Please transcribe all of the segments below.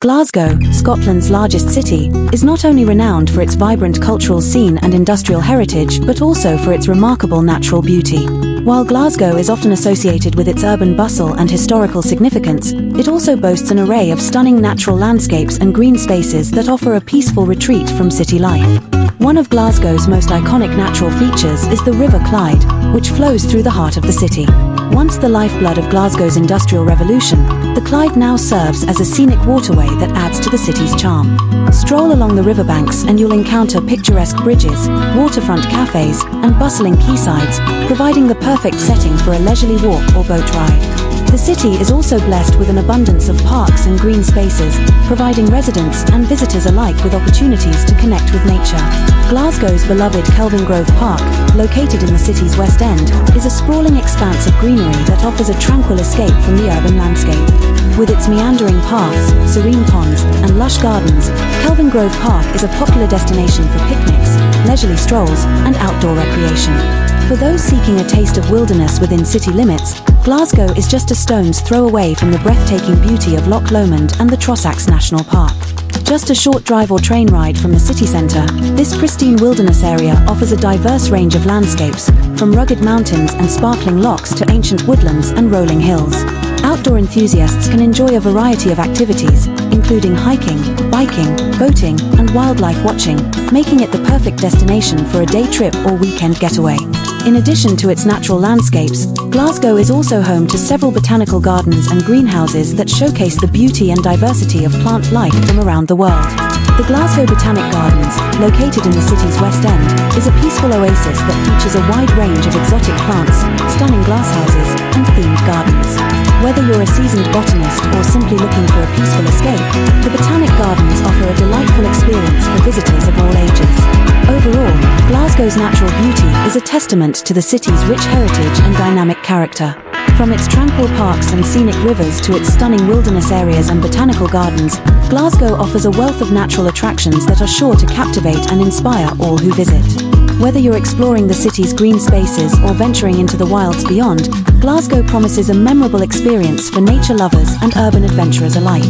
Glasgow, Scotland's largest city, is not only renowned for its vibrant cultural scene and industrial heritage but also for its remarkable natural beauty. While Glasgow is often associated with its urban bustle and historical significance, it also boasts an array of stunning natural landscapes and green spaces that offer a peaceful retreat from city life. One of Glasgow's most iconic natural features is the River Clyde, which flows through the heart of the city. Once the lifeblood of Glasgow's industrial revolution, the Clyde now serves as a scenic waterway that adds to the city's charm. Stroll along the riverbanks and you'll encounter picturesque bridges, waterfront cafes, and bustling quaysides, providing the perfect setting for a leisurely walk or boat ride. The city is also blessed with an abundance of parks and green spaces, providing residents and visitors alike with opportunities to connect with nature. Glasgow's beloved Kelvingrove Park, located in the city's West End, is a sprawling expanse of greenery that offers a tranquil escape from the urban landscape. With its meandering paths, serene ponds, and lush gardens, Kelvingrove Park is a popular destination for picnics, leisurely strolls, and outdoor recreation. For those seeking a taste of wilderness within city limits, Glasgow is just a stone's throw away from the breathtaking beauty of Loch Lomond and the Trossachs National Park. Just a short drive or train ride from the city centre, this pristine wilderness area offers a diverse range of landscapes, from rugged mountains and sparkling lochs to ancient woodlands and rolling hills. Outdoor enthusiasts can enjoy a variety of activities, including hiking, biking, boating, and wildlife watching, making it the perfect destination for a day trip or weekend getaway. In addition to its natural landscapes, Glasgow is also home to several botanical gardens and greenhouses that showcase the beauty and diversity of plant life from around the world. The Glasgow Botanic Gardens, located in the city's West End, is a peaceful oasis that features a wide range of exotic plants, stunning glasshouses, and themed gardens. Whether you're a seasoned botanist or simply looking for a peaceful escape, the Botanic Gardens offer a delightful experience for visitors of all ages. Overall, Glasgow's natural beauty is a testament to the city's rich heritage and dynamic character. From its tranquil parks and scenic rivers to its stunning wilderness areas and botanical gardens, Glasgow offers a wealth of natural attractions that are sure to captivate and inspire all who visit. Whether you're exploring the city's green spaces or venturing into the wilds beyond, Glasgow promises a memorable experience for nature lovers and urban adventurers alike.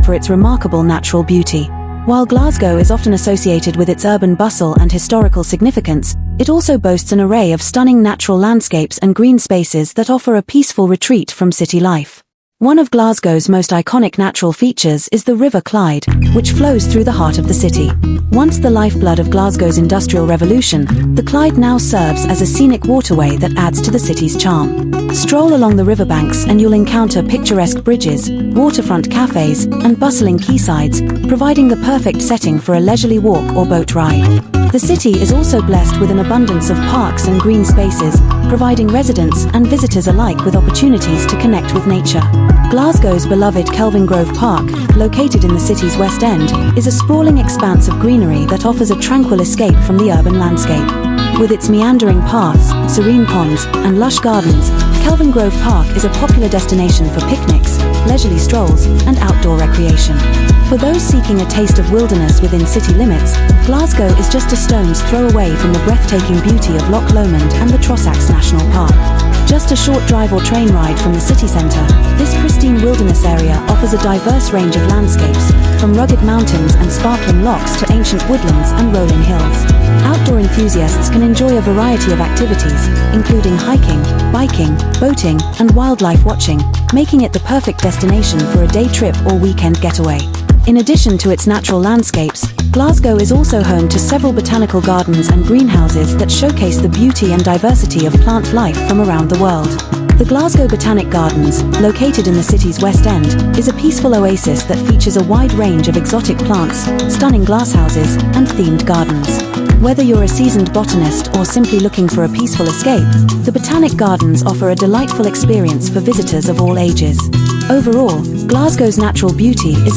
For its remarkable natural beauty. While Glasgow is often associated with its urban bustle and historical significance, it also boasts an array of stunning natural landscapes and green spaces that offer a peaceful retreat from city life. One of Glasgow's most iconic natural features is the River Clyde, which flows through the heart of the city. Once the lifeblood of Glasgow's industrial revolution, the Clyde now serves as a scenic waterway that adds to the city's charm. Stroll along the riverbanks and you'll encounter picturesque bridges, waterfront cafes, and bustling quaysides, providing the perfect setting for a leisurely walk or boat ride. The city is also blessed with an abundance of parks and green spaces, providing residents and visitors alike with opportunities to connect with nature. Glasgow's beloved Kelvingrove Park, located in the city's West End, is a sprawling expanse of greenery that offers a tranquil escape from the urban landscape. With its meandering paths, serene ponds, and lush gardens, Kelvingrove Park is a popular destination for picnics, leisurely strolls, and outdoor recreation. For those seeking a taste of wilderness within city limits, Glasgow is just a stone's throw away from the breathtaking beauty of Loch Lomond and the Trossachs National Park. Just a short drive or train ride from the city centre, this pristine wilderness area offers a diverse range of landscapes, from rugged mountains and sparkling lochs to ancient woodlands and rolling hills. Outdoor enthusiasts can enjoy a variety of activities, including hiking, biking, boating, and wildlife watching, making it the perfect destination for a day trip or weekend getaway. In addition to its natural landscapes, Glasgow is also home to several botanical gardens and greenhouses that showcase the beauty and diversity of plant life from around the world. The Glasgow Botanic Gardens, located in the city's West End, is a peaceful oasis that features a wide range of exotic plants, stunning glasshouses, and themed gardens. Whether you're a seasoned botanist or simply looking for a peaceful escape, the Botanic Gardens offer a delightful experience for visitors of all ages. Overall, Glasgow's natural beauty is